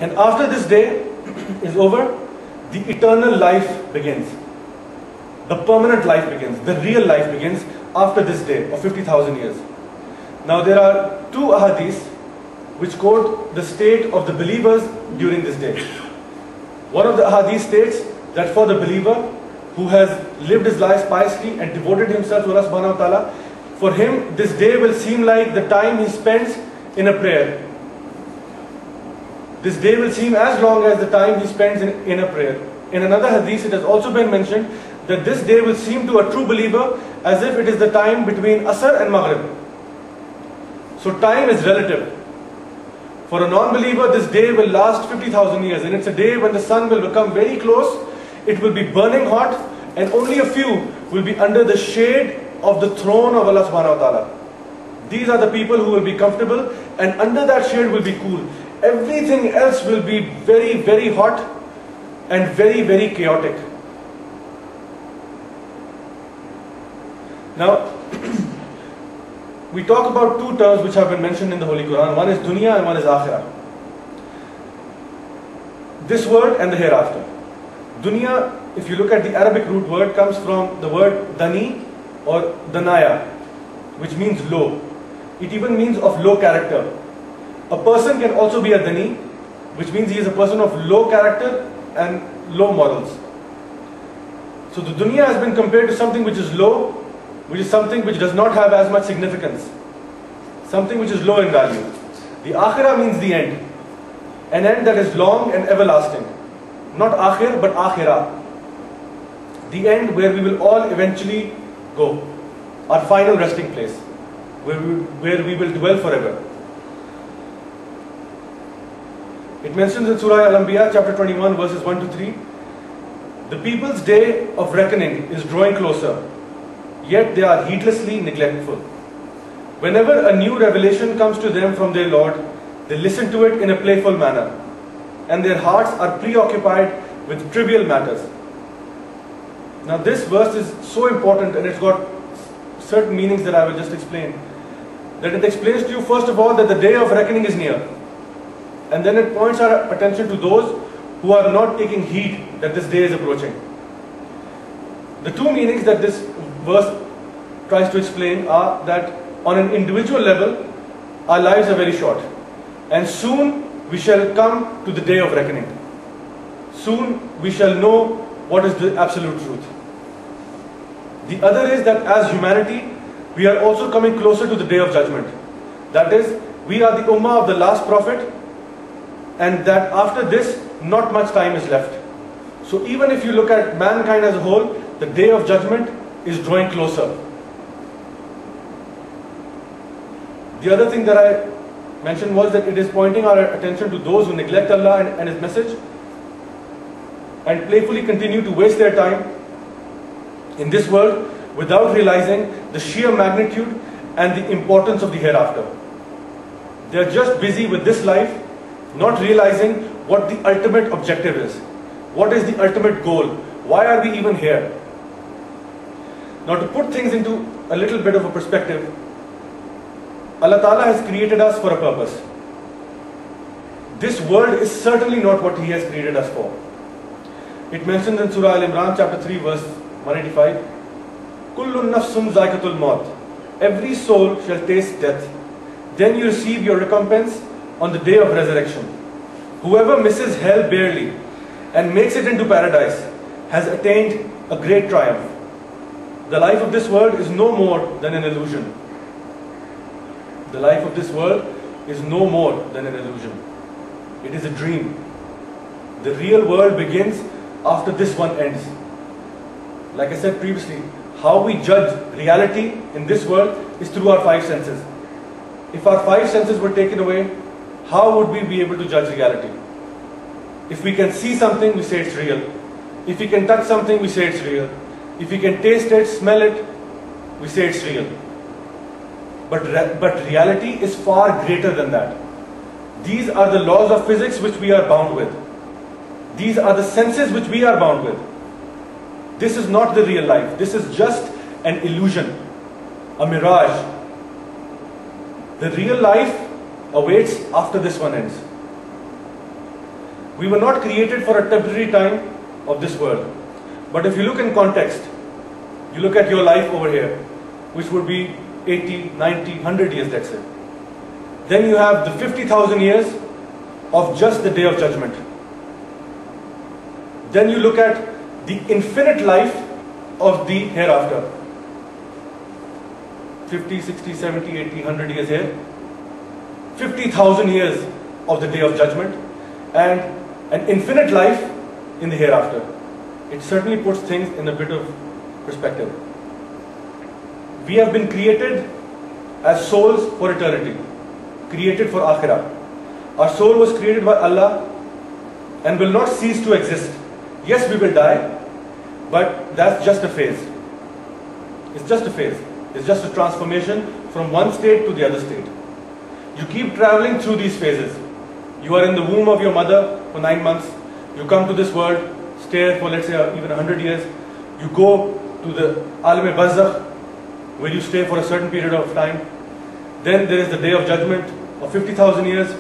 And after this day is over, the eternal life begins. The permanent life begins. The real life begins after this day of 50,000 years. Now there are two ahadith which quote the state of the believers during this day. One of the ahadith states that for the believer who has lived his life piously and devoted himself to Allah subhanahu wa ta'ala, for him this day will seem like the time he spends in a prayer. This day will seem as long as the time he spends in a prayer. In another hadith it has also been mentioned that this day will seem to a true believer as if it is the time between Asr and Maghrib. So time is relative. For a non-believer, this day will last 50,000 years, and it's a day when the sun will become very close, it will be burning hot, and only a few will be under the shade of the throne of Allah subhanahu wa ta'ala. These are the people who will be comfortable, and under that shade will be cool. Everything else will be very, very hot and very, very chaotic. Now, we talk about two terms which have been mentioned in the Holy Quran. One is dunya and one is akhirah. This world and the hereafter. Dunya, if you look at the Arabic root word, comes from the word dani or danaya, which means low. It even means of low character. A person can also be a dani, which means he is a person of low character and low morals. So the dunya has been compared to something which is low, which is something which does not have as much significance, something which is low in value. The akhirah means the end, an end that is long and everlasting. Not akhir, but akhirah. The end where we will all eventually go, our final resting place, where we will dwell forever. It mentions in Surah Al-Anbiya chapter 21 verses 1 to 3, the people's day of reckoning is drawing closer, yet they are heedlessly neglectful. Whenever a new revelation comes to them from their Lord, they listen to it in a playful manner, and their hearts are preoccupied with trivial matters. Now this verse is so important, and it's got certain meanings that I will just explain. That it explains to you first of all that the day of reckoning is near, and then it points our attention to those who are not taking heed that this day is approaching. The two meanings that this verse tries to explain are that on an individual level, our lives are very short, and soon we shall come to the day of reckoning. Soon we shall know what is the absolute truth. The other is that as humanity, we are also coming closer to the day of judgment. That is, we are the ummah of the last prophet, and that after this, not much time is left. So even if you look at mankind as a whole, the day of judgment is drawing closer. The other thing that I mentioned was that it is pointing our attention to those who neglect Allah and His message and playfully continue to waste their time in this world without realizing the sheer magnitude and the importance of the hereafter. They are just busy with this life, not realizing what the ultimate objective is. What is the ultimate goal? Why are we even here? Now, to put things into a little bit of a perspective, Allah Ta'ala has created us for a purpose. This world is certainly not what He has created us for. It mentions in Surah Al-Imran chapter 3 verse 185, Kullun nafsum zaikatul maut. Every soul shall taste death. Then you receive your recompense on the day of resurrection. Whoever misses hell barely and makes it into paradise has attained a great triumph. The life of this world is no more than an illusion. The life of this world is no more than an illusion. It is a dream. The real world begins after this one ends. Like I said previously, how we judge reality in this world is through our five senses. If our five senses were taken away, how would we be able to judge reality? If we can see something, we say it's real. If we can touch something, we say it's real. If we can taste it, smell it, we say it's real. But reality is far greater than that. These are the laws of physics which we are bound with. These are the senses which we are bound with. This is not the real life. This is just an illusion, a mirage. The real life awaits after this one ends. We were not created for a temporary time of this world. But if you look in context, you look at your life over here, which would be 80, 90, 100 years, let's say. Then you have the 50,000 years of just the Day of Judgment. Then you look at the infinite life of the hereafter. 50, 60, 70, 80, 100 years here. 50,000 years of the Day of Judgment. And an infinite life in the hereafter. It certainly puts things in a bit of perspective. We have been created as souls for eternity. Created for Akhirah. Our soul was created by Allah and will not cease to exist. Yes, we will die, but that's just a phase. It's just a phase. It's just a transformation from one state to the other state. You keep traveling through these phases. You are in the womb of your mother for 9 months. You come to this world, stay for let's say even 100 years. You go to the Alam-e-Barzakh, where you stay for a certain period of time. Then there is the Day of Judgment of 50,000 years.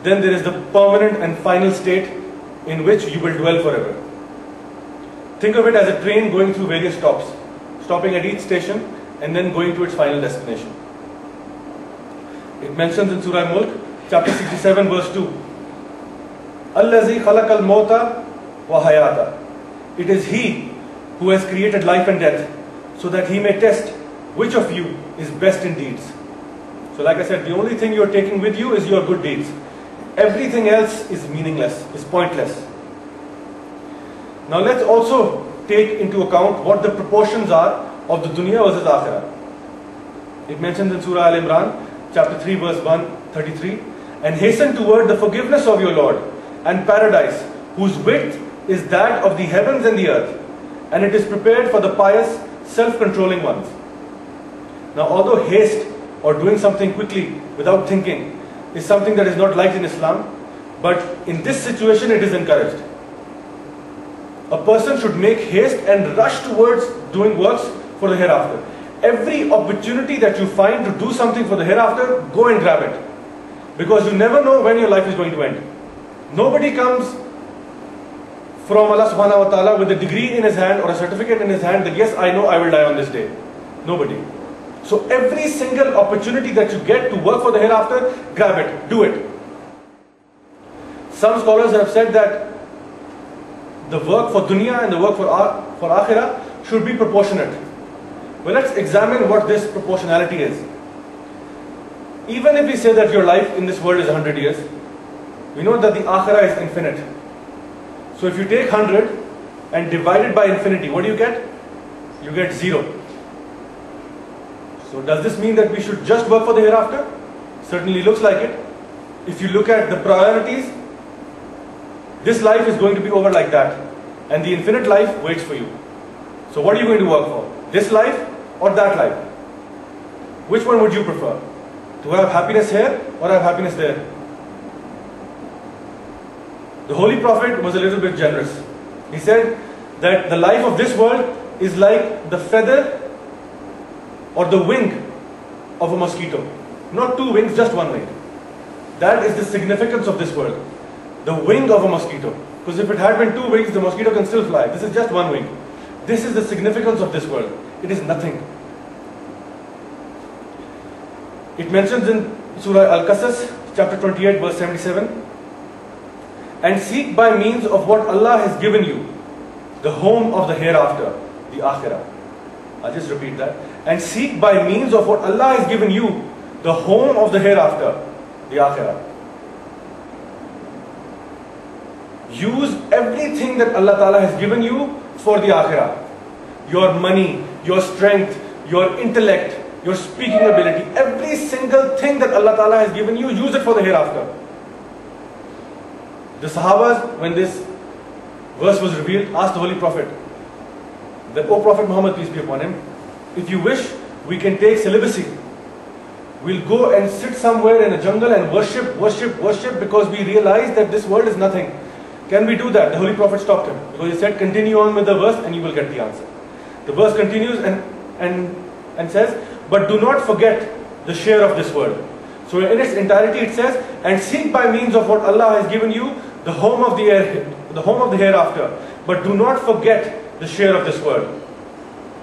Then there is the permanent and final state in which you will dwell forever. Think of it as a train going through various stops, stopping at each station and then going to its final destination. It mentions in Surah Mulk, chapter 67, verse 2, Allazi khalaqal mauta wa hayata. It is He who has created life and death so that He may test which of you is best in deeds. So like I said, the only thing you are taking with you is your good deeds. Everything else is meaningless, is pointless. Now let's also take into account what the proportions are of the dunya versus akhirah. It mentions in Surah Al-Imran, chapter 3, verse 133, and hasten toward the forgiveness of your Lord and paradise, whose width is that of the heavens and the earth, and it is prepared for the pious, self-controlling ones. Now although haste or doing something quickly without thinking is something that is not liked in Islam, but in this situation it is encouraged. A person should make haste and rush towards doing works for the hereafter. Every opportunity that you find to do something for the hereafter, go and grab it. Because you never know when your life is going to end. Nobody comes from Allah subhanahu wa ta'ala with a degree in his hand or a certificate in his hand that yes, I know I will die on this day. Nobody. So every single opportunity that you get to work for the hereafter, grab it, do it. Some scholars have said that the work for dunya and the work for akhirah should be proportionate. Well, let's examine what this proportionality is. Even if we say that your life in this world is 100 years, we know that the akhirah is infinite. So if you take 100 and divide it by infinity, what do you get? You get 0. So does this mean that we should just work for the hereafter? Certainly looks like it. If you look at the priorities, this life is going to be over like that. And the infinite life waits for you. So what are you going to work for? This life or that life? Which one would you prefer? To have happiness here or have happiness there? The Holy Prophet was a little bit generous. He said that the life of this world is like the feather or the wing of a mosquito. Not 2 wings, just 1 wing. That is the significance of this world. The wing of a mosquito. Because if it had been 2 wings, the mosquito can still fly. This is just 1 wing. This is the significance of this world. It is nothing. It mentions in Surah Al-Qasas, chapter 28, verse 77, and seek by means of what Allah has given you, the home of the hereafter, the akhirah. I'll just repeat that. And seek by means of what Allah has given you, the home of the hereafter, the akhirah. Use everything that Allah Ta'ala has given you for the akhirah. Your money, your strength, your intellect, your speaking ability, every single thing that Allah Ta'ala has given you, use it for the hereafter. The Sahabas, when this verse was revealed, asked the Holy Prophet, that, O Prophet Muhammad, peace be upon him, if you wish, we can take celibacy. We'll go and sit somewhere in a jungle and worship because we realize that this world is nothing. Can we do that? The Holy Prophet stopped him because he said, continue on with the verse and you will get the answer. The verse continues and says, but do not forget the share of this world. So in its entirety it says, and seek by means of what Allah has given you the home of the hereafter, but do not forget the share of this world.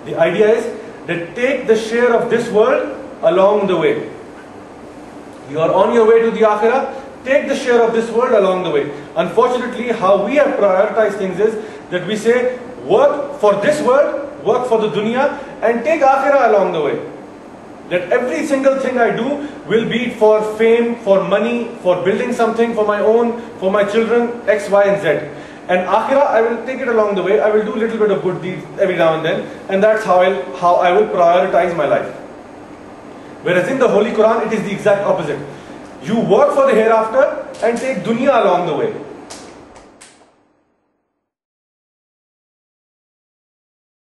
The idea is that take the share of this world along the way. You are on your way to the akhirah, take the share of this world along the way. Unfortunately, how we have prioritized things is that we say, work for this world, work for the dunya, and take akhirah along the way. That every single thing I do will be for fame, for money, for building something for my own, for my children, X, Y, and Z. And akhirah, I will take it along the way. I will do a little bit of good deeds every now and then, and that's how I will prioritize my life. Whereas in the Holy Quran, it is the exact opposite. You work for the hereafter and take dunya along the way.